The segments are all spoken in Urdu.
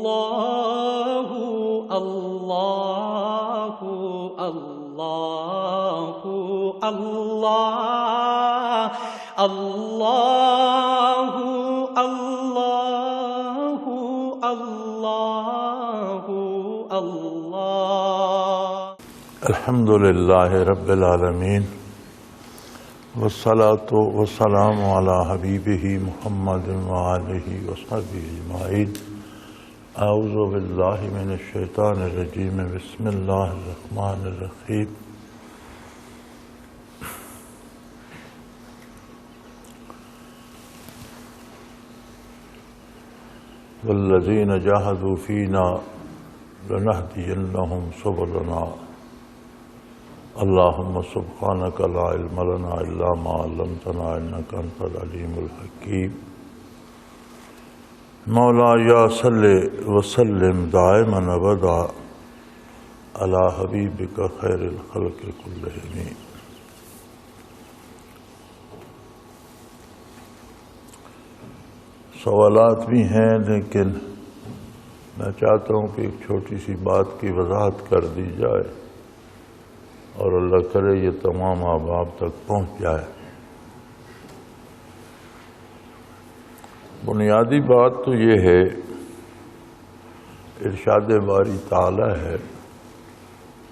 اللہ اللہ اللہ اللہ اللہ اللہ اللہ اللہ۔ الحمد للہ رب العالمین والصلاة والسلام علی حبیبہ محمد وآلہ وصحبہ اجمعین۔ اعوذ باللہ من الشیطان الرجیم، بسم اللہ الرحمن الرحیم۔ والذین جاہدوا فینا لنہدینہم سبلنا اللہم سبحانک لا علم لنا الا ما علمتنا انک انت العلیم الحکیم۔ مولایا صلی وسلم دائما ابدا علی حبیبک خیر الخلق کلہم۔ سوالات بھی ہیں لیکن میں چاہتا ہوں کہ ایک چھوٹی سی بات کی وضاحت کر دی جائے اور اللہ کرے یہ تمام احباب تک پہنچ جائے۔ بنیادی بات تو یہ ہے، ارشاد باری تعالی ہے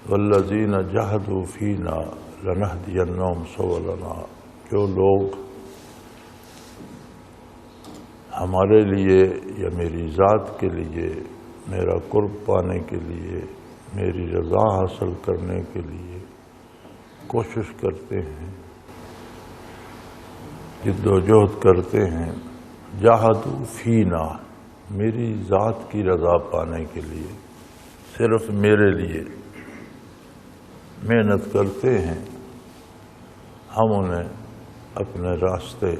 والذین جاہدوا فینا لنہدینہم سبلنا، جو لوگ ہمارے لیے یا میری ذات کے لیے، میرا قرب پانے کے لیے، میری رضا حاصل کرنے کے لیے کوشش کرتے ہیں، جد و جہد کرتے ہیں، جاہدوا فینا، میری ذات کی رضا پانے کے لیے، صرف میرے لیے محنت کرتے ہیں، ہم انہیں اپنے راستے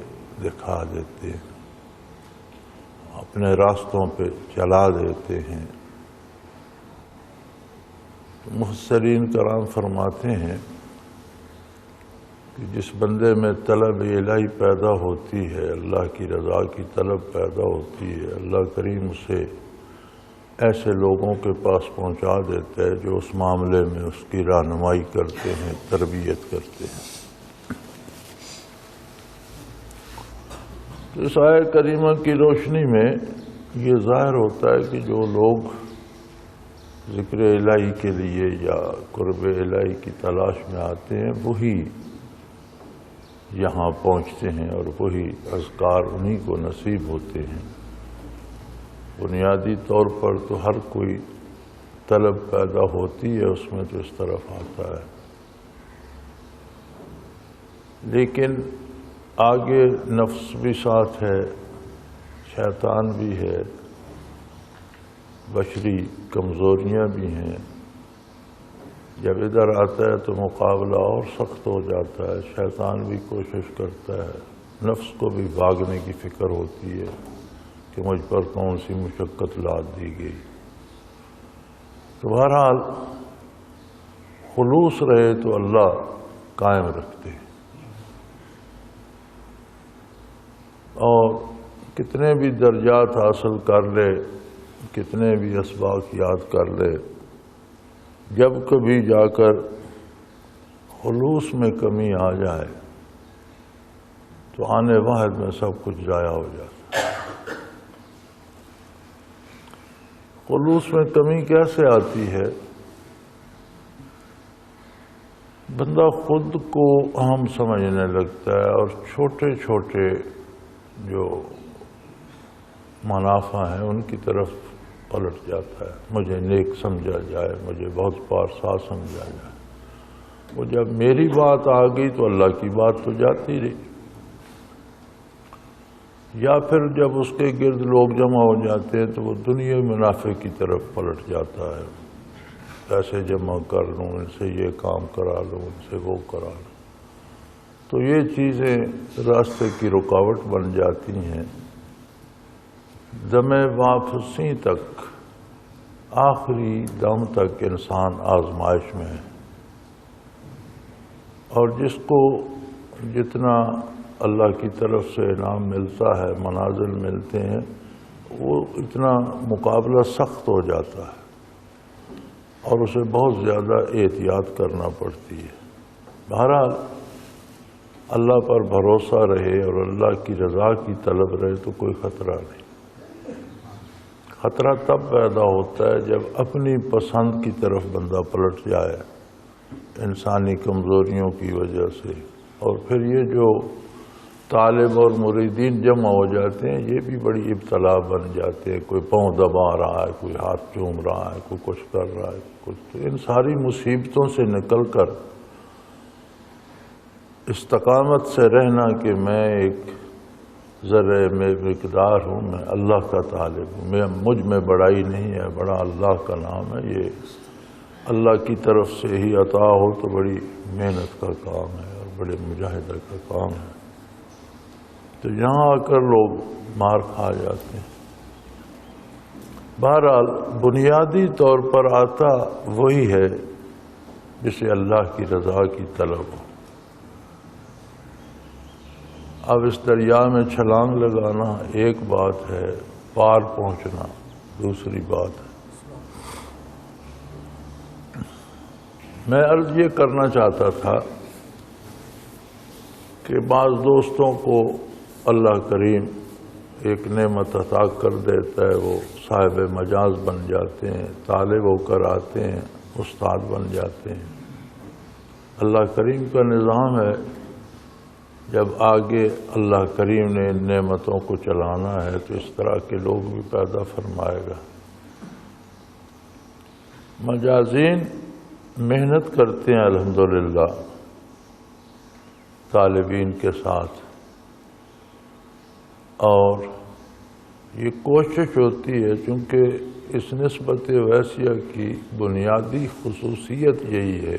دکھا دیتے ہیں، اپنے راستوں پہ چلا دیتے ہیں۔ مفسرین کرام فرماتے ہیں کہ جس بندے میں طلب الہی پیدا ہوتی ہے، اللہ کی رضا کی طلب پیدا ہوتی ہے، اللہ کریم اسے ایسے لوگوں کے پاس پہنچا دیتا ہے جو اس معاملے میں اس کی رہنمائی کرتے ہیں، تربیت کرتے ہیں۔ اس آیت کریمہ کی روشنی میں یہ ظاہر ہوتا ہے کہ جو لوگ ذکر الہی کے لیے یا قرب الہی کی تلاش میں آتے ہیں وہی یہاں پہنچتے ہیں اور وہی اذکار انہی کو نصیب ہوتے ہیں۔ بنیادی طور پر تو ہر کوئی طلب پیدا ہوتی ہے اس میں تو اس طرف آتا ہے، لیکن آگے نفس بھی ساتھ ہے، شیطان بھی ہے، بشری کمزوریاں بھی ہیں۔ جب ادھر آتا ہے تو مقابلہ اور سخت ہو جاتا ہے، شیطان بھی کوشش کرتا ہے، نفس کو بھی بھاگنے کی فکر ہوتی ہے کہ مجھ پر کون سی مشقت لاد دی گئی۔ تو بہرحال خلوص رہے تو اللہ قائم رکھتے ہیں، اور کتنے بھی درجات حاصل کر لے، کتنے بھی اسباق یاد کر لے، جب کبھی جا کر خلوص میں کمی آ جائے تو آنے واحد میں سب کچھ ضائع ہو جاتا ہے۔ خلوص میں کمی کیسے آتی ہے؟ بندہ خود کو اہم سمجھنے لگتا ہے اور چھوٹے چھوٹے جو منافع ہیں ان کی طرف پلٹ جاتا ہے، مجھے نیک سمجھا جائے، مجھے بہت پارسا سمجھا جائے۔ وہ جب میری بات آ گئی تو اللہ کی بات تو جاتی رہی، یا پھر جب اس کے گرد لوگ جمع ہو جاتے ہیں تو وہ دنیا منافع کی طرف پلٹ جاتا ہے، پیسے جمع کر لوں، ان سے یہ کام کرا لوں، ان سے وہ کرا لوں، تو یہ چیزیں راستے کی رکاوٹ بن جاتی ہیں۔ دم واپسی تک، آخری دم تک انسان آزمائش میں ہے، اور جس کو جتنا اللہ کی طرف سے انعام ملتا ہے، منازل ملتے ہیں، وہ اتنا مقابلہ سخت ہو جاتا ہے اور اسے بہت زیادہ احتیاط کرنا پڑتی ہے۔ بہرحال اللہ پر بھروسہ رہے اور اللہ کی رضا کی طلب رہے تو کوئی خطرہ نہیں۔ خطرہ تب پیدا ہوتا ہے جب اپنی پسند کی طرف بندہ پلٹ جائے انسانی کمزوریوں کی وجہ سے، اور پھر یہ جو طالب اور مریدین جمع ہو جاتے ہیں یہ بھی بڑی ابتلا بن جاتے ہیں۔ کوئی پاؤں دبا رہا ہے، کوئی ہاتھ چوم رہا ہے، کوئی کچھ کر رہا ہے، کچھ۔ تو ان ساری مصیبتوں سے نکل کر استقامت سے رہنا کہ میں ایک ذرے میں مقدار ہوں، میں اللہ کا طالب ہوں، مجھ میں بڑائی نہیں ہے، بڑا اللہ کا نام ہے، یہ اللہ کی طرف سے ہی عطا ہو تو بڑی محنت کا کام ہے اور بڑے مجاہدہ کا کام ہے۔ تو یہاں آ کر لوگ مار کھا جاتے ہیں۔ بہرحال بنیادی طور پر آتا وہی ہے جسے اللہ کی رضا کی طلب ہو۔ اب اس دریا میں چھلانگ لگانا ایک بات ہے، پار پہنچنا دوسری بات ہے۔ میں عرض یہ کرنا چاہتا تھا کہ بعض دوستوں کو اللہ کریم ایک نعمت عطا کر دیتا ہے، وہ صاحب مجاز بن جاتے ہیں، طالب ہو کر آتے ہیں، استاد بن جاتے ہیں۔ اللہ کریم کا نظام ہے، جب آگے اللہ کریم نے ان نعمتوں کو چلانا ہے تو اس طرح کے لوگ بھی پیدا فرمائے گا۔ مجازین محنت کرتے ہیں الحمدللہ طالبین کے ساتھ، اور یہ کوشش ہوتی ہے چونکہ اس نسبت ویسیہ کی بنیادی خصوصیت یہی ہے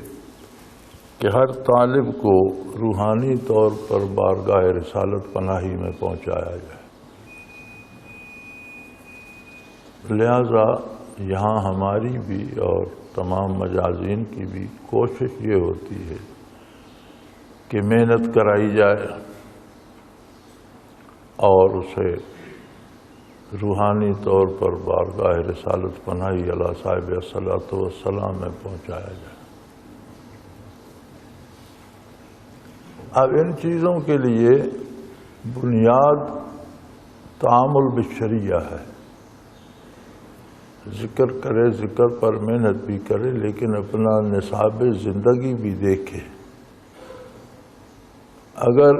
کہ ہر طالب کو روحانی طور پر بارگاہ رسالت پناہی میں پہنچایا جائے۔ لہذا یہاں ہماری بھی اور تمام مجازین کی بھی کوشش یہ ہوتی ہے کہ محنت کرائی جائے اور اسے روحانی طور پر بارگاہ رسالت پناہی علی صاحب الصلاۃ والسلام میں پہنچایا جائے۔ اب ان چیزوں کے لیے بنیاد تعامل بالشریعہ ہے۔ ذکر کرے، ذکر پر محنت بھی کرے، لیکن اپنا نصاب زندگی بھی دیکھے۔ اگر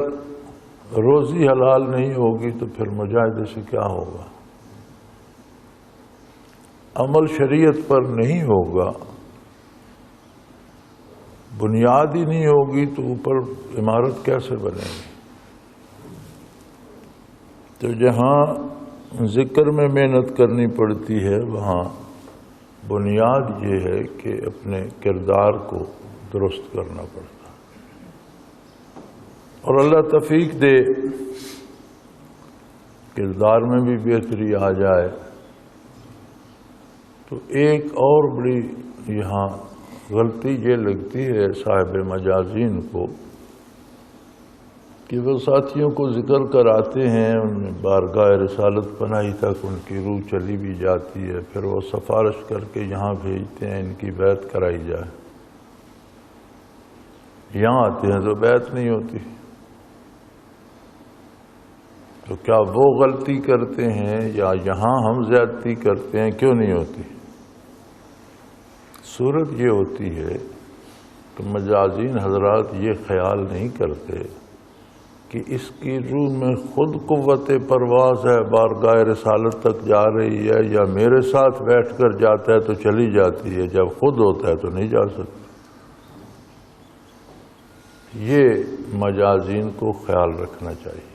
روزی حلال نہیں ہوگی تو پھر مجاہدے سے کیا ہوگا؟ عمل شریعت پر نہیں ہوگا، بنیاد ہی نہیں ہوگی تو اوپر عمارت کیسے بنے گی؟ تو جہاں ذکر میں محنت کرنی پڑتی ہے وہاں بنیاد یہ ہے کہ اپنے کردار کو درست کرنا پڑتا ہے، اور اللہ توفیق دے کردار میں بھی بہتری آ جائے۔ تو ایک اور بڑی یہاں غلطی یہ لگتی ہے صاحب مجازین کو کہ وہ ساتھیوں کو ذکر کراتے ہیں، ان بارگاہ رسالت پناہی تک ان کی روح چلی بھی جاتی ہے، پھر وہ سفارش کر کے یہاں بھیجتے ہیں ان کی بیعت کرائی جائے۔ یہاں آتے ہیں تو بیعت نہیں ہوتی۔ تو کیا وہ غلطی کرتے ہیں یا یہاں ہم زیادتی کرتے ہیں؟ کیوں نہیں ہوتی؟ صورت یہ ہوتی ہے کہ مجازین حضرات یہ خیال نہیں کرتے کہ اس کی روح میں خود قوت پرواز ہے، بارگاہ رسالت تک جا رہی ہے، یا میرے ساتھ بیٹھ کر جاتا ہے تو چلی جاتی ہے، جب خود ہوتا ہے تو نہیں جا سکتی۔ یہ مجازین کو خیال رکھنا چاہیے۔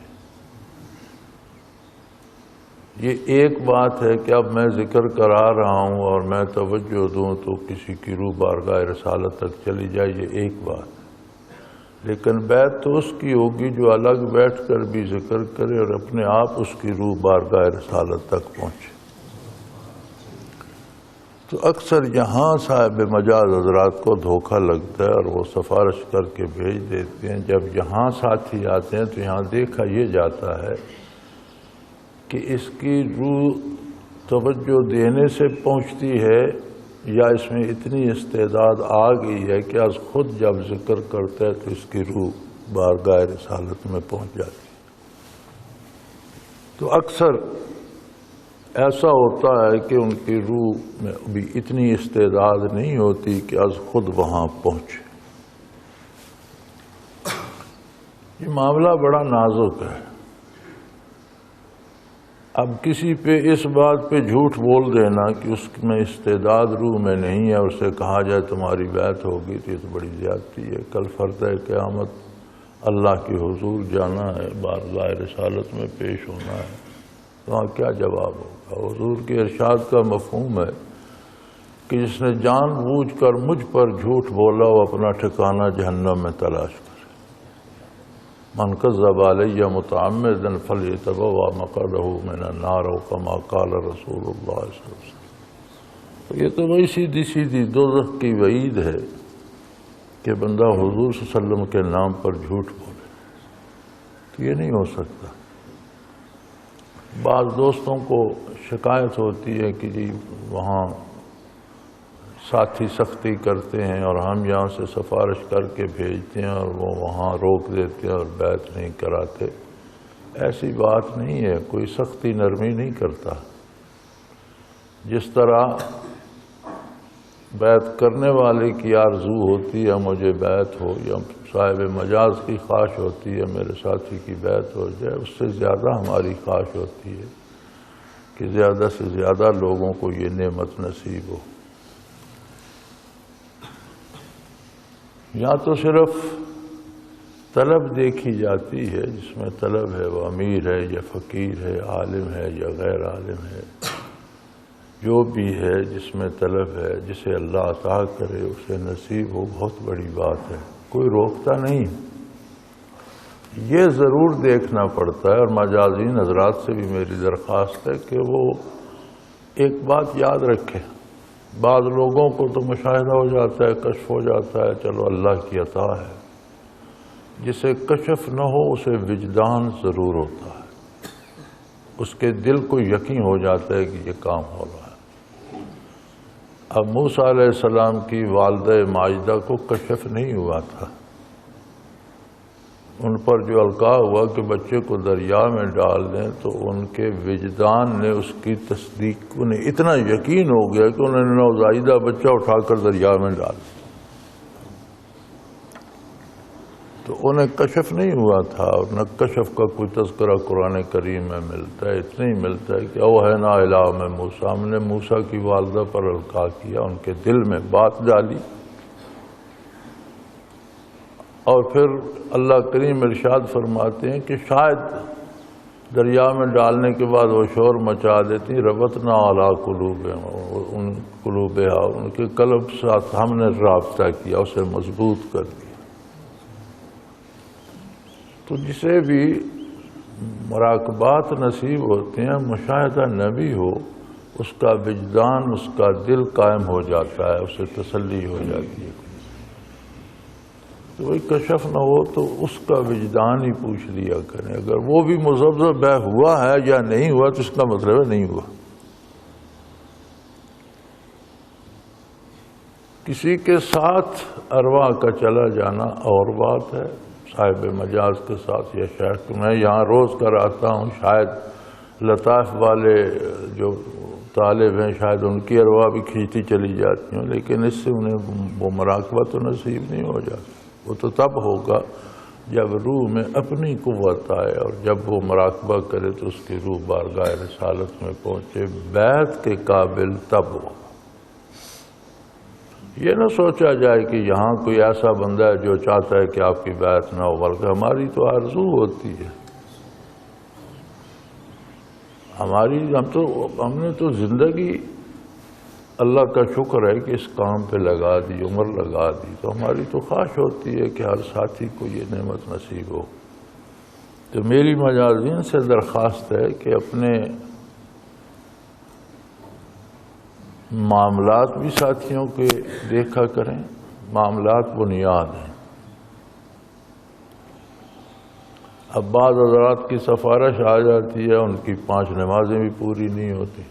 یہ ایک بات ہے کہ اب میں ذکر کرا رہا ہوں اور میں توجہ دوں تو کسی کی روح بارگاہ رسالت تک چلی جائے، یہ ایک بات ہے، لیکن بیعت تو اس کی ہوگی جو الگ بیٹھ کر بھی ذکر کرے اور اپنے آپ اس کی روح بارگاہ رسالت تک پہنچے۔ تو اکثر یہاں صاحب مجاز حضرات کو دھوکہ لگتا ہے اور وہ سفارش کر کے بھیج دیتے ہیں۔ جب یہاں ساتھی آتے ہیں تو یہاں دیکھا یہ جاتا ہے کہ اس کی روح توجہ دینے سے پہنچتی ہے یا اس میں اتنی استعداد آ گئی ہے کہ آج خود جب ذکر کرتا ہے تو اس کی روح بارگاہ رسالت میں پہنچ جاتی ہے۔ تو اکثر ایسا ہوتا ہے کہ ان کی روح میں ابھی اتنی استعداد نہیں ہوتی کہ آج خود وہاں پہنچے۔ یہ معاملہ بڑا نازک ہے۔ اب کسی پہ اس بات پہ جھوٹ بول دینا کہ اس میں استعداد روح میں نہیں ہے، اسے کہا جائے تمہاری بیعت ہوگی، تو یہ تو بڑی زیادتی ہے۔ کل فرض قیامت اللہ کے حضور جانا ہے، بارگاہ رسالت میں پیش ہونا ہے، تو وہاں کیا جواب ہوگا؟ حضور کے ارشاد کا مفہوم ہے کہ جس نے جان بوجھ کر مجھ پر جھوٹ بولا وہ اپنا ٹھکانہ جہنم میں تلاش کرے۔ من کذب علی متعمدا فلیتبوأ مقعدہ من النار او کما قال رسول اللہ صلی اللہ علیہ وسلم۔ تو یہ تو وہی سیدھی سیدھی دوزخ کی وعید ہے کہ بندہ حضور صلی اللہ علیہ وسلم کے نام پر جھوٹ بولے، تو یہ نہیں ہو سکتا۔ بعض دوستوں کو شکایت ہوتی ہے کہ جی وہاں ساتھی سختی کرتے ہیں اور ہم یہاں سے سفارش کر کے بھیجتے ہیں اور وہ وہاں روک دیتے ہیں اور بیعت نہیں کراتے۔ ایسی بات نہیں ہے، کوئی سختی نرمی نہیں کرتا۔ جس طرح بیعت کرنے والے کی آرزو ہوتی ہے مجھے بیعت ہو، یا صاحب مجاز کی خواہش ہوتی ہے میرے ساتھی کی بیعت ہو جائے، اس سے زیادہ ہماری خواہش ہوتی ہے کہ زیادہ سے زیادہ لوگوں کو یہ نعمت نصیب ہو۔ یہاں تو صرف طلب دیکھی جاتی ہے، جس میں طلب ہے وہ امیر ہے یا فقیر ہے، عالم ہے یا غیر عالم ہے، جو بھی ہے جس میں طلب ہے، جسے اللہ عطا کرے اسے نصیب ہو، بہت بڑی بات ہے، کوئی روکتا نہیں۔ یہ ضرور دیکھنا پڑتا ہے، اور مجازین حضرات سے بھی میری درخواست ہے کہ وہ ایک بات یاد رکھیں۔ بعض لوگوں کو تو مشاہدہ ہو جاتا ہے، کشف ہو جاتا ہے، چلو اللہ کی عطا ہے۔ جسے کشف نہ ہو اسے وجدان ضرور ہوتا ہے، اس کے دل کو یقین ہو جاتا ہے کہ یہ کام ہو رہا ہے۔ اب موسیٰ علیہ السلام کی والدہ ماجدہ کو کشف نہیں ہوا تھا، ان پر جو القاء ہوا کہ بچے کو دریا میں ڈال دیں، تو ان کے وجدان نے اس کی تصدیق، انہیں اتنا یقین ہو گیا کہ انہوں نے نوزائیدہ بچہ اٹھا کر دریا میں ڈال دیا۔ تو انہیں کشف نہیں ہوا تھا، اور نہ کشف کا کوئی تذکرہ قرآن کریم میں ملتا ہے۔ اتنا ہی ملتا ہے کہ اوحینا الی ام موسیٰ، ہم نے موسیٰ کی والدہ پر القاء کیا، ان کے دل میں بات ڈالی۔ اور پھر اللہ کریم ارشاد فرماتے ہیں کہ شاید دریا میں ڈالنے کے بعد وہ شور مچا دیتی، ربطنا علی قلوبہم، ان قلوبہا، ان کے قلب ساتھ ہم نے رابطہ کیا، اسے مضبوط کر دیا۔ تو جسے بھی مراقبات نصیب ہوتے ہیں، مشاہدہ نبی ہو، اس کا وجدان، اس کا دل قائم ہو جاتا ہے، اسے تسلی ہو جاتی ہے۔ تو وہی کشف نہ ہو تو اس کا وجدان ہی پوچھ لیا کریں، اگر وہ بھی مذبذب ہے ہوا ہے یا نہیں ہوا تو اس کا مطلب ہے نہیں ہوا۔ کسی کے ساتھ ارواح کا چلا جانا اور بات ہے، صاحب مجاز کے ساتھ یا شیخ، میں یہاں روز کر آتا ہوں، شاید لطائف والے جو طالب ہیں شاید ان کی ارواح بھی کھینچتی چلی جاتی ہوں، لیکن اس سے انہیں وہ مراقبہ تو نصیب نہیں ہو جاتا۔ وہ تو تب ہوگا جب روح میں اپنی قوت آئے، اور جب وہ مراقبہ کرے تو اس کی روح بارگاہ رسالت میں پہنچے، بیعت کے قابل تب ہو۔ یہ نہ سوچا جائے کہ یہاں کوئی ایسا بندہ ہے جو چاہتا ہے کہ آپ کی بیعت نہ ہو، بلکہ ہماری تو آرزو ہوتی ہے، ہم نے تو زندگی اللہ کا شکر ہے کہ اس کام پہ لگا دی، عمر لگا دی، تو ہماری تو خواہش ہوتی ہے کہ ہر ساتھی کو یہ نعمت نصیب ہو۔ تو میری مجازین سے درخواست ہے کہ اپنے معاملات بھی ساتھیوں کے دیکھا کریں، معاملات بنیاد ہیں۔ اب بعض حضرات کی سفارش آ جاتی ہے، ان کی 5 نمازیں بھی پوری نہیں ہوتی۔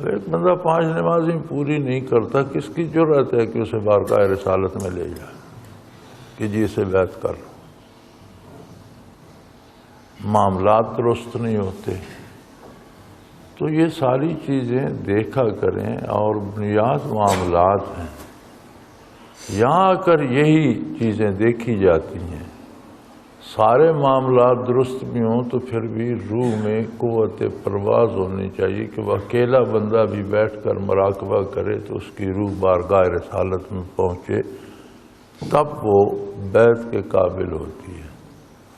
ایک بندہ 5 نمازیں پوری نہیں کرتا، کس کی جرأت ہے کہ اسے بارگاہ رسالت میں لے جائے کہ جی اسے بیعت کر لو؟ معاملات درست نہیں ہوتے۔ تو یہ ساری چیزیں دیکھا کریں، اور بنیاد معاملات ہیں۔ یہاں آ کر یہی چیزیں دیکھی جاتی ہیں۔ سارے معاملات درست بھی ہوں تو پھر بھی روح میں قوت پرواز ہونی چاہیے کہ وہ اکیلا بندہ بھی بیٹھ کر مراقبہ کرے تو اس کی روح بارگاہ رسالت میں پہنچے، تب وہ بیعت کے قابل ہوتی ہے۔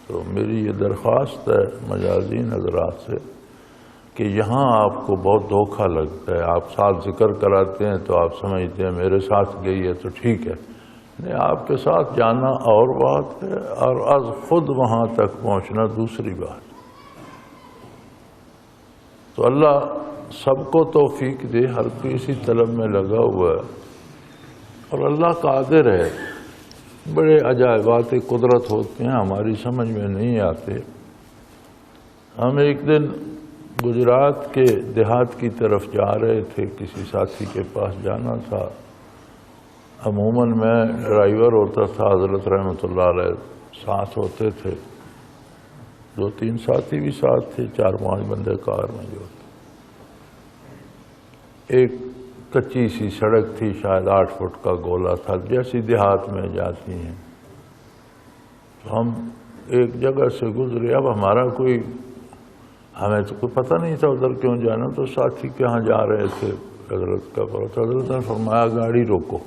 تو میری یہ درخواست ہے مجازین حضرات سے کہ یہاں آپ کو بہت دھوکہ لگتا ہے۔ آپ ساتھ ذکر کراتے ہیں تو آپ سمجھتے ہیں میرے ساتھ گئی ہے تو ٹھیک ہے، نہیں، آپ کے ساتھ جانا اور بات ہے، اور از خود وہاں تک پہنچنا دوسری بات۔ تو اللہ سب کو توفیق دے، ہر کوئی اسی طلب میں لگا ہوا ہے، اور اللہ قادر ہے۔ بڑے عجائبات قدرت ہوتے ہیں، ہماری سمجھ میں نہیں آتے۔ ہم ایک دن گجرات کے دیہات کی طرف جا رہے تھے، کسی ساتھی کے پاس جانا تھا۔ عموماً میں ڈرائیور ہوتا تھا، حضرت رحمۃ اللہ علیہ ساتھ ہوتے تھے، 2-3 ساتھی بھی ساتھ تھے، 4-5 بندے کار میں جو تھے۔ ایک کچی سی سڑک تھی، شاید 8 فٹ کا گولا تھا، جیسی دیہات میں جاتی ہیں۔ تو ہم ایک جگہ سے گزرے، اب ہمیں تو کوئی پتہ نہیں تھا ادھر کیوں جانا، تو ساتھی کہاں جا رہے تھے، حضرت کا پڑا تھا۔ حضرت نے فرمایا گاڑی روکو۔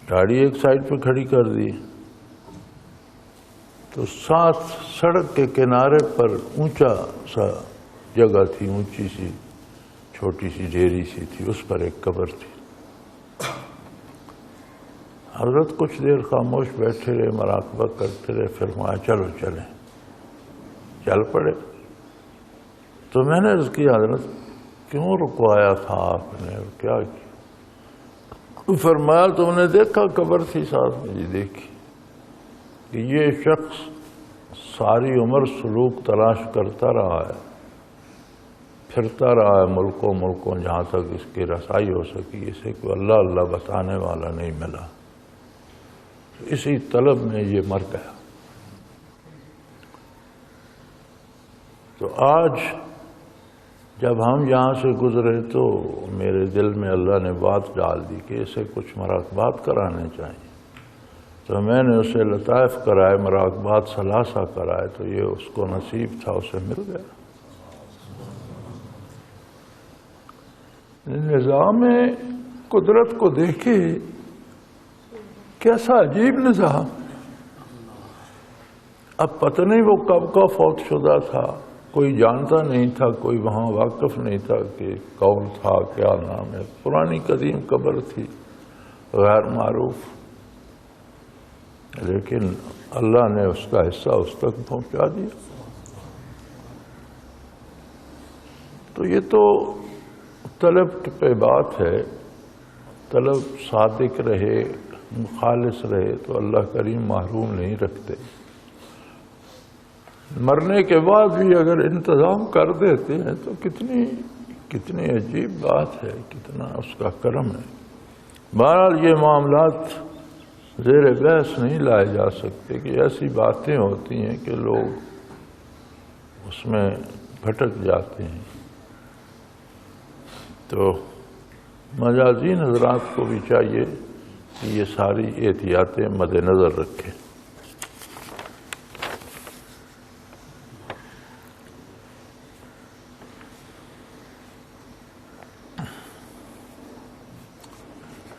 گاڑی ایک سائڈ پہ کھڑی کر دی، تو ساتھ سڑک کے کنارے پر اونچا سا جگہ تھی، اونچی سی چھوٹی سی ڈھیری سی تھی، اس پر ایک قبر تھی۔ حضرت کچھ دیر خاموش بیٹھے رہے، مراقبہ کرتے رہے، پھر فرمایا چلو چلیں، چل پڑے۔ تو میں نے عرض کیا حضرت کیوں رکوایا تھا آپ نے، اور کیا کیا؟ فرمایا تم نے دیکھا قبر تھی ساتھ میں؟ جی دیکھی۔ کہ یہ شخص ساری عمر سلوک تلاش کرتا رہا ہے، پھرتا رہا ہے ملکوں جہاں تک اس کی رسائی ہو سکی، اسے کوئی اللہ اللہ بتانے والا نہیں ملا، اسی طلب میں یہ مر گیا۔ تو آج جب ہم یہاں سے گزرے تو میرے دل میں اللہ نے بات ڈال دی کہ اسے کچھ مراقبات کرانے چاہیے۔ تو میں نے اسے لطائف کرائے، مراقبات ثلاثہ کرائے، تو یہ اس کو نصیب تھا، اسے مل گیا۔ نظام قدرت کو دیکھے، کیسا عجیب نظام۔ اب پتہ نہیں وہ کب کا فوت شدہ تھا، کوئی جانتا نہیں تھا، کوئی وہاں واقف نہیں تھا کہ کون تھا، کیا نام ہے۔ پرانی قدیم قبر تھی، غیر معروف، لیکن اللہ نے اس کا حصہ اس تک پہنچا دیا۔ تو یہ تو طلب پہ بات ہے، طلب صادق رہے، خالص رہے تو اللہ کریم محروم نہیں رکھتے۔ مرنے کے بعد بھی اگر انتظام کر دیتے ہیں تو کتنی عجیب بات ہے، کتنا اس کا کرم ہے۔ بہرحال یہ معاملات زیر بحث نہیں لائے جا سکتے کہ ایسی باتیں ہوتی ہیں کہ لوگ اس میں بھٹک جاتے ہیں۔ تو مجازین حضرات کو بھی چاہیے کہ یہ ساری احتیاطیں مد نظر رکھیں۔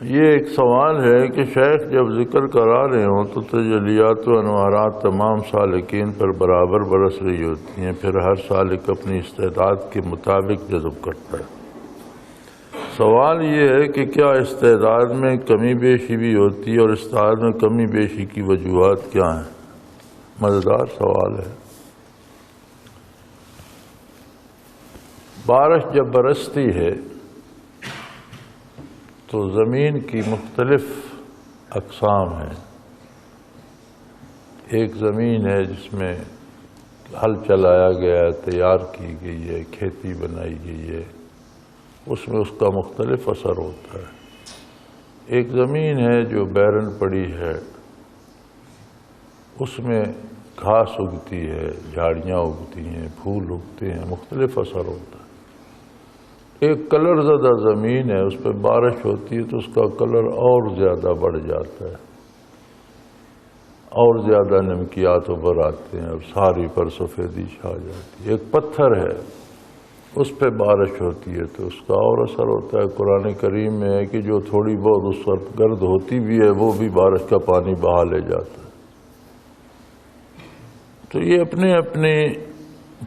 یہ ایک سوال ہے کہ شیخ جب ذکر کرا رہے ہوں تو تجلیات و انوارات تمام سالکین پر برابر برس رہی ہوتی ہیں، پھر ہر سالک اپنی استعداد کے مطابق جذب کرتا ہے۔ سوال یہ ہے کہ کیا استعداد میں کمی بیشی بھی ہوتی ہے، اور استعداد میں کمی بیشی کی وجوہات کیا ہیں؟ مزیدار سوال ہے۔ بارش جب برستی ہے تو زمین کی مختلف اقسام ہیں، ایک زمین ہے جس میں ہل چلایا گیا ہے، تیار کی گئی ہے، کھیتی بنائی گئی ہے، اس میں اس کا مختلف اثر ہوتا ہے۔ ایک زمین ہے جو بیرن پڑی ہے، اس میں گھاس اگتی ہے، جھاڑیاں اگتی ہیں، پھول اگتے ہیں، مختلف اثر ہوتا ہے۔ ایک کلر زدہ زمین ہے، اس پہ بارش ہوتی ہے تو اس کا کلر اور زیادہ بڑھ جاتا ہے، اور زیادہ نمکیات ابھر آتے ہیں اور ساری پر سفیدی چھا جاتی ہے۔ ایک پتھر ہے، اس پہ بارش ہوتی ہے تو اس کا اور اثر ہوتا ہے۔ قرآن کریم میں ہے کہ جو تھوڑی بہت اس وقت گرد ہوتی بھی ہے وہ بھی بارش کا پانی بہا لے جاتا ہے۔ تو یہ اپنے اپنے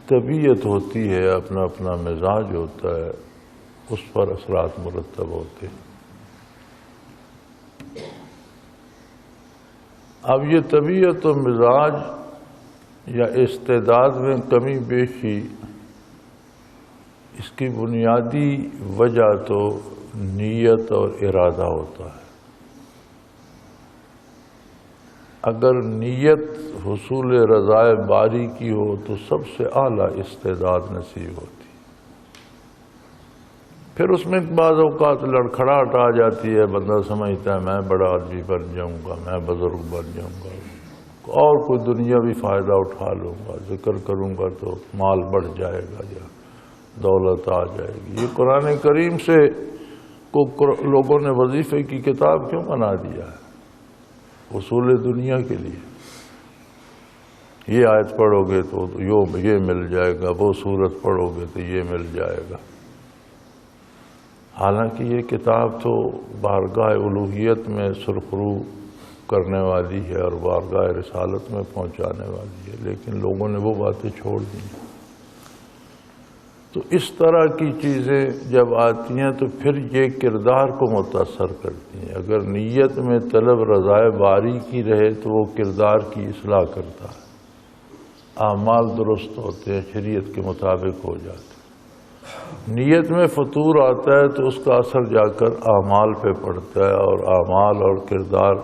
طبیعت ہوتی ہے، اپنا اپنا مزاج ہوتا ہے، اس پر اثرات مرتب ہوتے ہیں۔ اب یہ طبیعت و مزاج یا استعداد میں کمی بیشی، اس کی بنیادی وجہ تو نیت اور ارادہ ہوتا ہے۔ اگر نیت حصول رضائے باری کی ہو تو سب سے اعلیٰ استعداد نصیب ہوتی، پھر اس میں بعض اوقات لڑکھڑاہٹ آ جاتی ہے، بندہ سمجھتا ہے میں بڑا آدمی بن جاؤں گا، میں بزرگ بن جاؤں گا، اور کوئی دنیاوی فائدہ اٹھا لوں گا، ذکر کروں گا تو مال بڑھ جائے گا یا دولت آ جائے گی۔ یہ قرآن کریم سے کو لوگوں نے وظیفے کی کتاب کیوں بنا دیا ہے؟ حصول دنیا کے لیے۔ یہ آیت پڑھو گے تو یہ مل جائے گا، وہ سورت پڑھو گے تو یہ مل جائے گا۔ حالانکہ یہ کتاب تو بارگاہ الوہیت میں سرخرو کرنے والی ہے اور بارگاہ رسالت میں پہنچانے والی ہے، لیکن لوگوں نے وہ باتیں چھوڑ دی۔ تو اس طرح کی چیزیں جب آتی ہیں تو پھر یہ کردار کو متاثر کرتی ہیں۔ اگر نیت میں طلب رضائے باری کی رہے تو وہ کردار کی اصلاح کرتا ہے، اعمال درست ہوتے ہیں، شریعت کے مطابق ہو جاتے ہیں۔ نیت میں فطور آتا ہے تو اس کا اثر جا کر اعمال پہ پڑتا ہے، اور اعمال اور کردار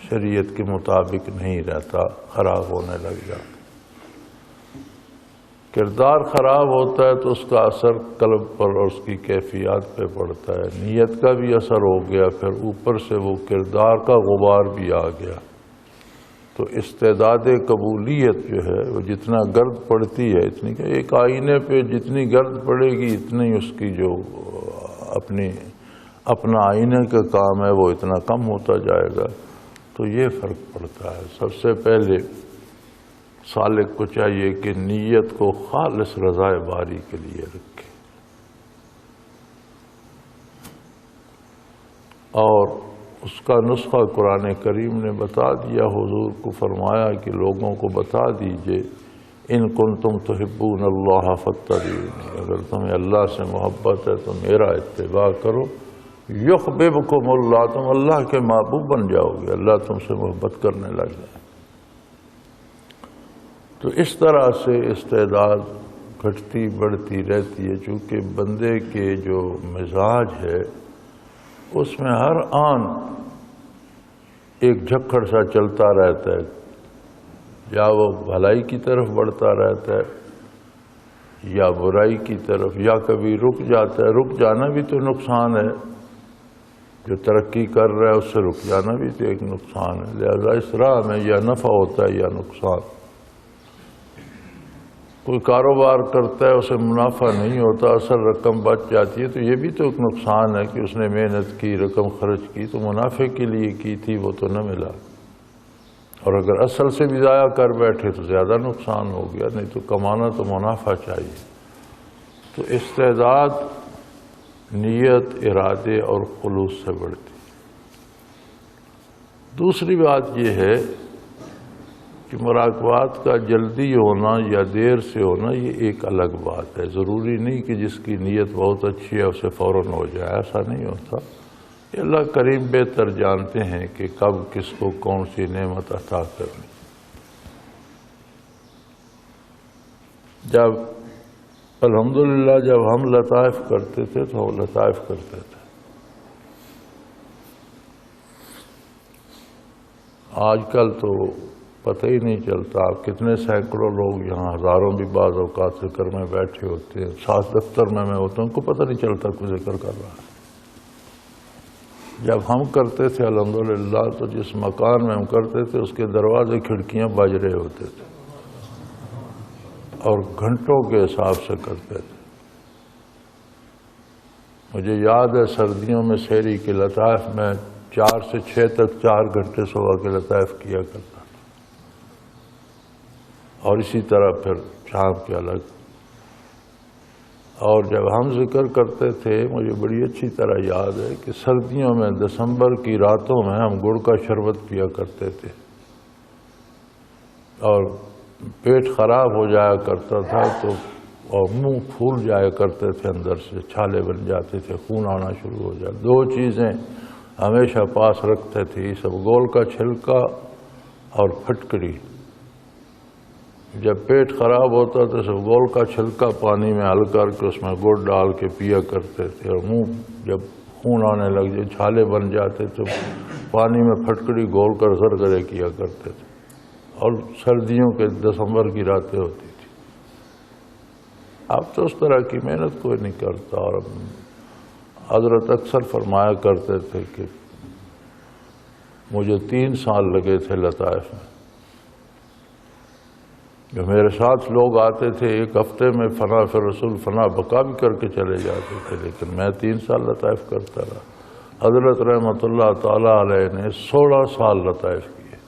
شریعت کے مطابق نہیں رہتا، خراب ہونے لگ جاتا۔ کردار خراب ہوتا ہے تو اس کا اثر قلب پر اور اس کی کیفیات پہ پڑتا ہے۔ نیت کا بھی اثر ہو گیا، پھر اوپر سے وہ کردار کا غبار بھی آ گیا، تو استعداد قبولیت جو ہے وہ جتنا گرد پڑتی ہے، اتنی کہ ایک آئینے پہ جتنی گرد پڑے گی اتنی اس کی جو اپنا آئینے کا کام ہے وہ اتنا کم ہوتا جائے گا۔ تو یہ فرق پڑتا ہے۔ سب سے پہلے سالک کو چاہیے کہ نیت کو خالص رضائے باری کے لیے رکھے، اور اس کا نسخہ قرآن کریم نے بتا دیا۔ حضور کو فرمایا کہ لوگوں کو بتا دیجئے ان کنتم تحبون اللہ فاتبعونی، اگر تمہیں اللہ سے محبت ہے تو میرا اتباع کرو، یحببکم اللہ، تم اللہ کے محبوب بن جاؤ گے، اللہ تم سے محبت کرنے لگ جائے۔ تو اس طرح سے استعداد گھٹتی بڑھتی رہتی ہے، چونکہ بندے کے جو مزاج ہے اس میں ہر آن ایک جھکڑ سا چلتا رہتا ہے، یا وہ بھلائی کی طرف بڑھتا رہتا ہے یا برائی کی طرف، یا کبھی رک جاتا ہے۔ رک جانا بھی تو نقصان ہے، جو ترقی کر رہا ہے اس سے رک جانا بھی تو ایک نقصان ہے۔ لہذا اس راہ میں یا نفع ہوتا ہے یا نقصان۔ کوئی کاروبار کرتا ہے اسے منافع نہیں ہوتا، اصل رقم بچ جاتی ہے، تو یہ بھی تو ایک نقصان ہے کہ اس نے محنت کی، رقم خرچ کی تو منافع کے لیے کی تھی، وہ تو نہ ملا، اور اگر اصل سے بھی ضائع کر بیٹھے تو زیادہ نقصان ہو گیا۔ نہیں تو کمانا تو منافع چاہیے۔ تو استعداد نیت، ارادے اور خلوص سے بڑھتی۔ دوسری بات یہ ہے کہ مراقبات کا جلدی ہونا یا دیر سے ہونا یہ ایک الگ بات ہے۔ ضروری نہیں کہ جس کی نیت بہت اچھی ہے اسے فوراً ہو جائے، ایسا نہیں ہوتا۔ یہ اللہ کریم بہتر جانتے ہیں کہ کب کس کو کون سی نعمت عطا کرنی۔ جب الحمدللہ جب ہم لطائف کرتے تھے تو ہم لطائف کرتے تھے۔ آج کل تو پتہ ہی نہیں چلتا. آپ کتنے سینکڑوں لوگ یہاں، ہزاروں بھی بعض اوقات ذکر میں بیٹھے ہوتے ہیں. ساتھ دفتر میں ہوتا ہوں، ان کو پتہ نہیں چلتا کوئی ذکر کر رہا ہے. جب ہم کرتے تھے الحمدللہ تو جس مکان میں ہم کرتے تھے اس کے دروازے کھڑکیاں بج رہے ہوتے تھے اور گھنٹوں کے حساب سے کرتے تھے. مجھے یاد ہے سردیوں میں سحری کے لطائف میں 4 سے 6 تک 4 گھنٹے صبح کے لطائف کیا کرتا تھا، اور اسی طرح پھر شام کے الگ. اور جب ہم ذکر کرتے تھے مجھے بڑی اچھی طرح یاد ہے کہ سردیوں میں دسمبر کی راتوں میں ہم گڑ کا شربت پیا کرتے تھے اور پیٹ خراب ہو جایا کرتا تھا تو اور منہ پھول جایا کرتے تھے، اندر سے چھالے بن جاتے تھے، خون آنا شروع ہو جاتا. 2 چیزیں ہمیشہ پاس رکھتے تھے، سب گول کا چھلکا اور پھٹکڑی. جب پیٹ خراب ہوتا تو سب گول کا چھلکا پانی میں حل کر کے اس میں گڑ ڈال کے پیا کرتے تھے، اور منہ جب خون آنے لگ جائے چھالے بن جاتے تو پانی میں پھٹکڑی گول کر زرگرے کیا کرتے تھے. اور سردیوں کے دسمبر کی راتیں ہوتی تھی. اب تو اس طرح کی محنت کوئی نہیں کرتا. اور حضرت اکثر فرمایا کرتے تھے کہ مجھے 3 سال لگے تھے لطائف میں. جو میرے ساتھ لوگ آتے تھے 1 ہفتے میں فنا فی رسول فنا بقا بھی کر کے چلے جاتے تھے، لیکن میں 3 سال لطائف کرتا رہا. حضرت رحمۃ اللہ تعالی علیہ نے 16 سال لطائف کیے،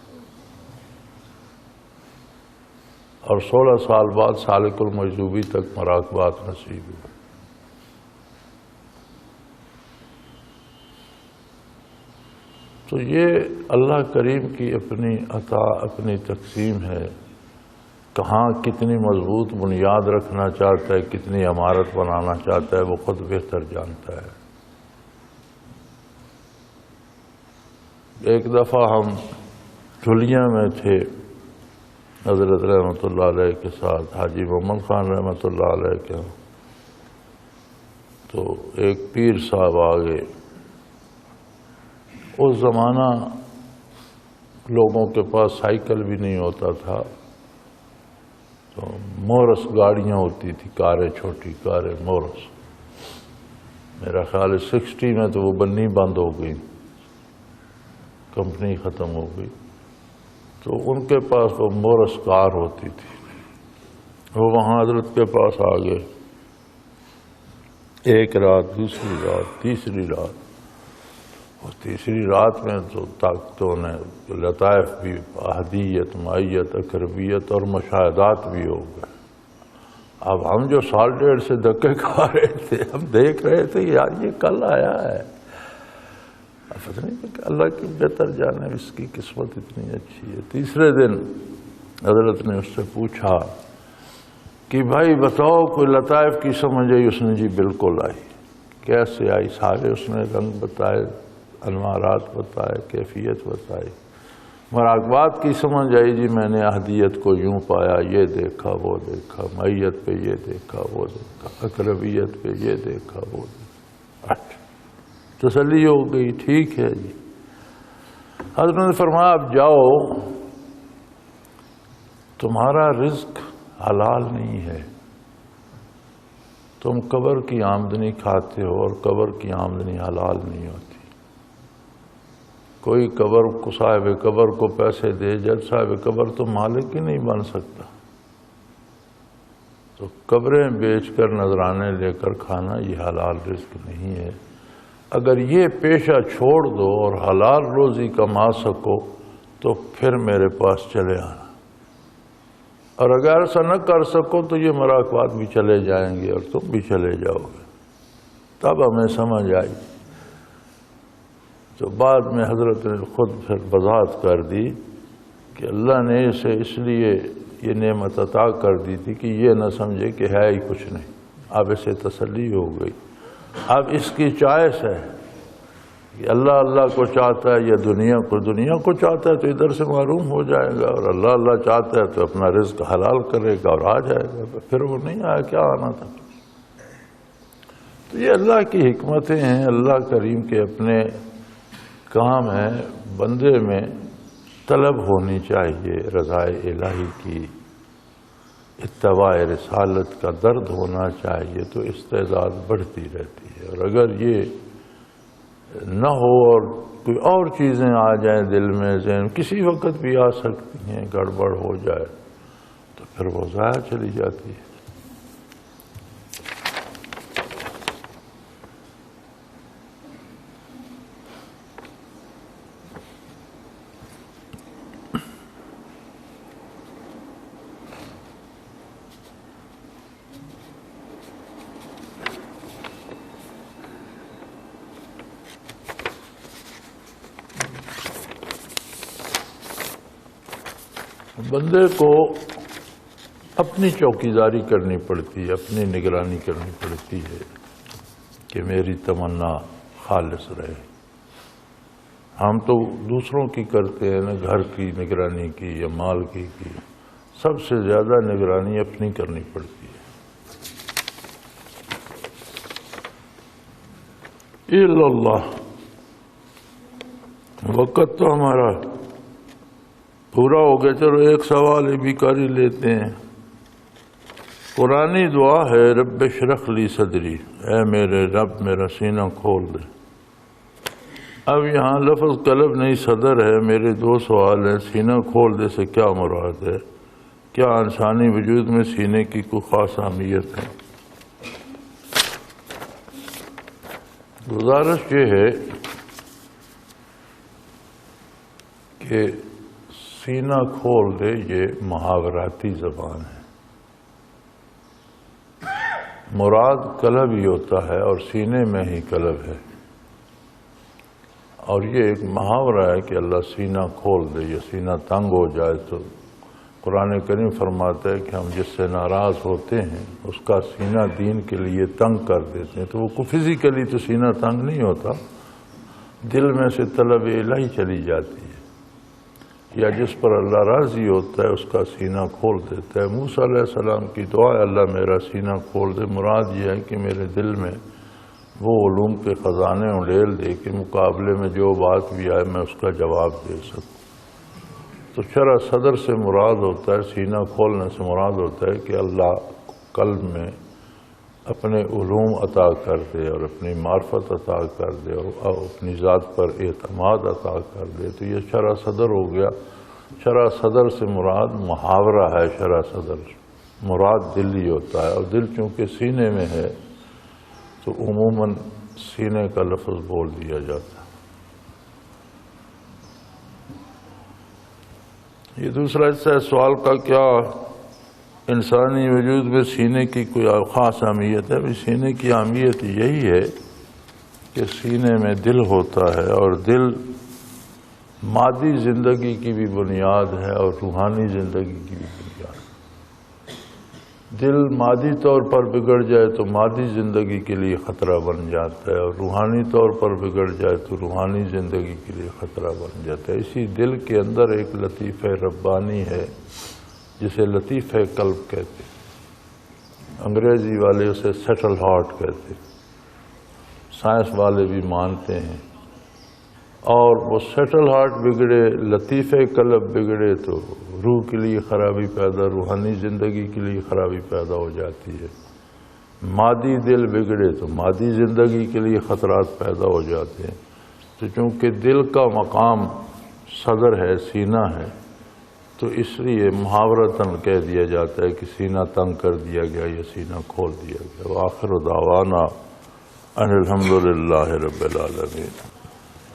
اور 16 سال بعد سالک المجذوبی تک مراقبات نصیب ہوئے. تو یہ اللہ کریم کی اپنی عطا، اپنی تقسیم ہے. کہاں کتنی مضبوط بنیاد رکھنا چاہتا ہے، کتنی عمارت بنانا چاہتا ہے، وہ خود بہتر جانتا ہے. ایک دفعہ ہم دھلیاں میں تھے حضرت رحمۃ اللہ علیہ کے ساتھ، حاجی محمد خان رحمۃ اللہ علیہ کے. تو ایک پیر صاحب آگے. اس زمانہ لوگوں کے پاس سائیکل بھی نہیں ہوتا تھا، تو مورس گاڑیاں ہوتی تھی، کاریں، چھوٹی کاریں مورس. میرا خیال ہے 60 میں تو وہ بننی بند ہو گئی، کمپنی ختم ہو گئی. تو ان کے پاس وہ مورس کار ہوتی تھی. وہ وہاں حضرت کے پاس آ گئے. 1 رات، دوسری رات، تیسری رات. اور تیسری رات میں تو طاقتوں نے لطائف بھی، احدیت، معیت، اقربیت اور مشاہدات بھی ہو گئے. اب ہم جو 1.5 سے دھکے کھا رہے تھے، ہم دیکھ رہے تھے یار یہ کل آیا ہے. پتہ نہیں کہ اللہ کی بہتر جانے اس کی قسمت اتنی اچھی ہے. تیسرے دن حضرت نے اس سے پوچھا کہ بھائی بتاؤ کوئی لطائف کی سمجھ آئی؟ اس نے جی بالکل آئی. کیسے آئی؟ سارے اس نے رنگ بتائے، انوارات بتائے، کیفیت بتائی. مراقبات کی سمجھ آئی؟ جی میں نے احدیت کو یوں پایا، یہ دیکھا وہ دیکھا، معیت پہ یہ دیکھا وہ دیکھا، اقربیت پہ یہ دیکھا وہ دیکھا. اچھا، تسلی ہو گئی، ٹھیک ہے جی. حضرت نے فرمایا اب جاؤ، تمہارا رزق حلال نہیں ہے، تم قبر کی آمدنی کھاتے ہو، اور قبر کی آمدنی حلال نہیں ہوتی. کوئی قبر کو، صاحب قبر کو پیسے دے، جب صاحب قبر تو مالک ہی نہیں بن سکتا. تو قبریں بیچ کر، نذرانے لے کر کھانا یہ حلال رزق نہیں ہے. اگر یہ پیشہ چھوڑ دو اور حلال روزی کما سکو تو پھر میرے پاس چلے آنا، اور اگر ایسا نہ کر سکو تو یہ مراقبات بھی چلے جائیں گے اور تم بھی چلے جاؤ گے. تب ہمیں سمجھ آئی. تو بعد میں حضرت نے خود پھر وضاحت کر دی کہ اللہ نے اسے اس لیے یہ نعمت عطا کر دی تھی کہ یہ نہ سمجھے کہ ہے ہی کچھ نہیں. اب اسے تسلی ہو گئی. اب اس کی چوائس ہے کہ اللہ اللہ کو چاہتا ہے یا دنیا کو چاہتا ہے تو ادھر سے معروم ہو جائے گا، اور اللہ اللہ چاہتا ہے تو اپنا رزق حلال کرے گا اور آ جائے گا. پھر وہ نہیں آیا، کیا آنا تھا. تو یہ اللہ کی حکمتیں ہیں، اللہ کریم کے اپنے کام ہیں بندے میں طلب ہونی چاہیے رضائے الہی کی، اتباع رسالت کا درد ہونا چاہیے، تو استعداد بڑھتی رہتی ہے۔ اور اگر یہ نہ ہو اور کوئی اور چیزیں آ جائیں دل میں، ذہن کسی وقت بھی آ سکتی ہیں، گڑبڑ ہو جائے تو پھر وہ ضائع چلی جاتی ہے۔ بندے کو اپنی چوکیداری کرنی پڑتی ہے، اپنی نگرانی کرنی پڑتی ہے کہ میری تمنا خالص رہے۔ ہم تو دوسروں کی کرتے ہیں نا، گھر کی نگرانی کی یا مال کی، سب سے زیادہ نگرانی اپنی کرنی پڑتی ہے۔ الا اللہ، وقت تو ہمارا پورا ہو گیا، چلو ایک سوال یہ بھی کر ہی لیتے ہیں۔ قرآنی دعا ہے رب اشرح لی صدری، اے میرے رب میرا سینہ کھول دے۔ اب یہاں لفظ قلب نہیں صدر ہے۔ میرے دو سوال ہیں، سینہ کھول دے سے کیا مراد ہے؟ کیا انسانی وجود میں سینے کی کوئی خاص اہمیت ہے؟ گزارش یہ ہے کہ سینہ کھول دے یہ محاوراتی زبان ہے، مراد قلب ہی ہوتا ہے اور سینے میں ہی قلب ہے، اور یہ ایک محاورہ ہے کہ اللہ سینہ کھول دے یا سینہ تنگ ہو جائے تو قرآن کریم فرماتا ہے کہ ہم جس سے ناراض ہوتے ہیں اس کا سینہ دین کے لیے تنگ کر دیتے ہیں، تو وہ فزیکلی تو سینہ تنگ نہیں ہوتا، دل میں سے طلب الہی چلی جاتی ہے، یا جس پر اللہ راضی ہوتا ہے اس کا سینہ کھول دیتا ہے۔ موسیٰ علیہ السلام کی دعا ہے اللہ میرا سینہ کھول دے، مراد یہ ہے کہ میرے دل میں وہ علوم کے خزانے اڈیل دے کہ مقابلے میں جو بات بھی آئے میں اس کا جواب دے سکوں۔ تو شرح صدر سے مراد ہوتا ہے، سینہ کھولنے سے مراد ہوتا ہے کہ اللہ قلب میں اپنے علوم عطا کر دے اور اپنی معرفت عطا کر دے اور اپنی ذات پر اعتماد عطا کر دے، تو یہ شرح صدر ہو گیا۔ شرح صدر سے مراد محاورہ ہے، شرح صدر مراد دل ہی ہوتا ہے، اور دل چونکہ سینے میں ہے تو عموماً سینے کا لفظ بول دیا جاتا ہے۔ یہ دوسرا حصہ ہے سوال کا، کیا انسانی وجود میں سینے کی کوئی خاص اہمیت ہے؟ سینے کی اہمیت یہی ہے کہ سینے میں دل ہوتا ہے، اور دل مادی زندگی کی بھی بنیاد ہے اور روحانی زندگی کی بھی بنیاد ہے۔ دل مادی طور پر بگڑ جائے تو مادی زندگی کے لیے خطرہ بن جاتا ہے، اور روحانی طور پر بگڑ جائے تو روحانی زندگی کے لیے خطرہ بن جاتا ہے۔ اسی دل کے اندر ایک لطیفہ ربانی ہے جسے لطیفہ قلب کہتے ہیں، انگریزی والے اسے سیٹل ہارٹ کہتے ہیں، سائنس والے بھی مانتے ہیں، اور وہ سیٹل ہارٹ بگڑے، لطیفہ قلب بگڑے تو روح کے لیے خرابی پیدا، روحانی زندگی کے لیے خرابی پیدا ہو جاتی ہے۔ مادی دل بگڑے تو مادی زندگی کے لیے خطرات پیدا ہو جاتے ہیں۔ تو چونکہ دل کا مقام صدر ہے، سینہ ہے، تو اس لیے محاورتاً کہہ دیا جاتا ہے کہ سینہ تنگ کر دیا گیا یا سینہ کھول دیا گیا۔ وآخر دعوانا ان الحمدللہ رب العالمین،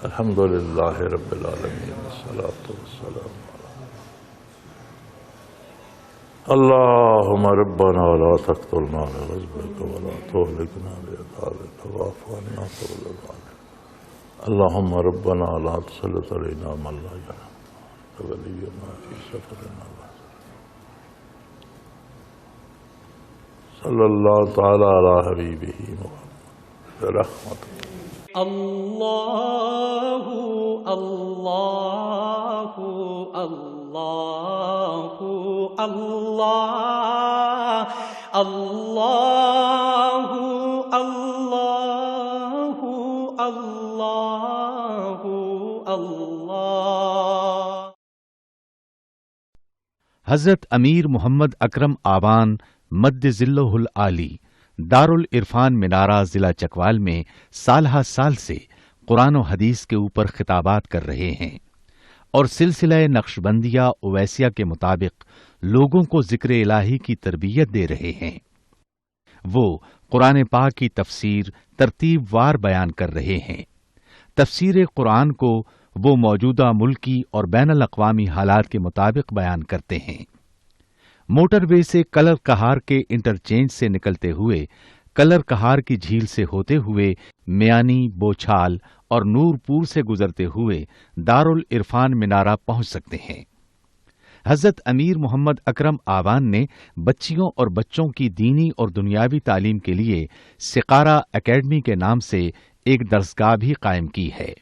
الحمدللہ رب العالمین، والصلاة والسلام اللہم ربنا لا تقتلنا لغضبک ولا تهلكنا بعذابک واعف عنا وتول عنا اللہم ربنا لا تسلط علینا من لا يرحمنا ولینا فی سفرنا صلی اللہ تعالی علی حبیبہ محمد رحمت اللہ اللہ اللہ اللہ اللہ اللہ اللہ اللہ حضرت امیر محمد اکرم آوان مد ذلہ العالی دارالعرفان منارہ ضلع چکوال میں سالہ سال سے قرآن و حدیث کے اوپر خطابات کر رہے ہیں اور سلسلہ نقشبندیہ اویسیہ کے مطابق لوگوں کو ذکر الہی کی تربیت دے رہے ہیں۔ وہ قرآن پاک کی تفسیر ترتیب وار بیان کر رہے ہیں۔ تفسیر قرآن کو وہ موجودہ ملکی اور بین الاقوامی حالات کے مطابق بیان کرتے ہیں۔ موٹر وے سے کلر کہار کے انٹرچینج سے نکلتے ہوئے کلر کہار کی جھیل سے ہوتے ہوئے میانی، بوچھال اور نور پور سے گزرتے ہوئے دارالعرفان منارہ پہنچ سکتے ہیں۔ حضرت امیر محمد اکرم آوان نے بچیوں اور بچوں کی دینی اور دنیاوی تعلیم کے لیے سقارہ اکیڈمی کے نام سے ایک درسگاہ بھی قائم کی ہے،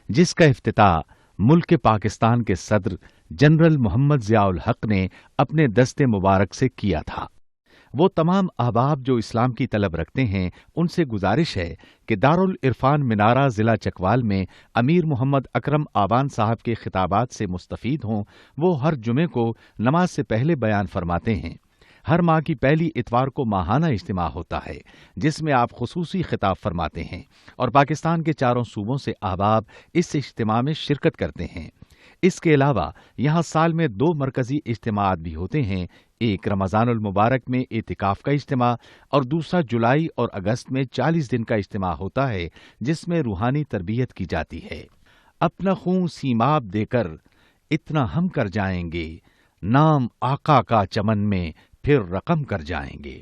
جس کا افتتاح ملک پاکستان کے صدر جنرل محمد ضیاء الحق نے اپنے دست مبارک سے کیا تھا۔ وہ تمام احباب جو اسلام کی طلب رکھتے ہیں ان سے گزارش ہے کہ دارالعرفان منارہ ضلع چکوال میں امیر محمد اکرم آوان صاحب کے خطابات سے مستفید ہوں۔ وہ ہر جمعے کو نماز سے پہلے بیان فرماتے ہیں۔ ہر ماہ کی پہلی اتوار کو ماہانہ اجتماع ہوتا ہے جس میں آپ خصوصی خطاب فرماتے ہیں اور پاکستان کے چاروں صوبوں سے احباب اس اجتماع میں شرکت کرتے ہیں۔ اس کے علاوہ یہاں سال میں 2 مرکزی اجتماعات بھی ہوتے ہیں، ایک رمضان المبارک میں اعتکاف کا اجتماع اور دوسرا جولائی اور اگست میں 40 دن کا اجتماع ہوتا ہے جس میں روحانی تربیت کی جاتی ہے۔ اپنا خون سیماب دے کر اتنا ہم کر جائیں گے، نام آقا کا چمن میں پھر رقم کر جائیں گے۔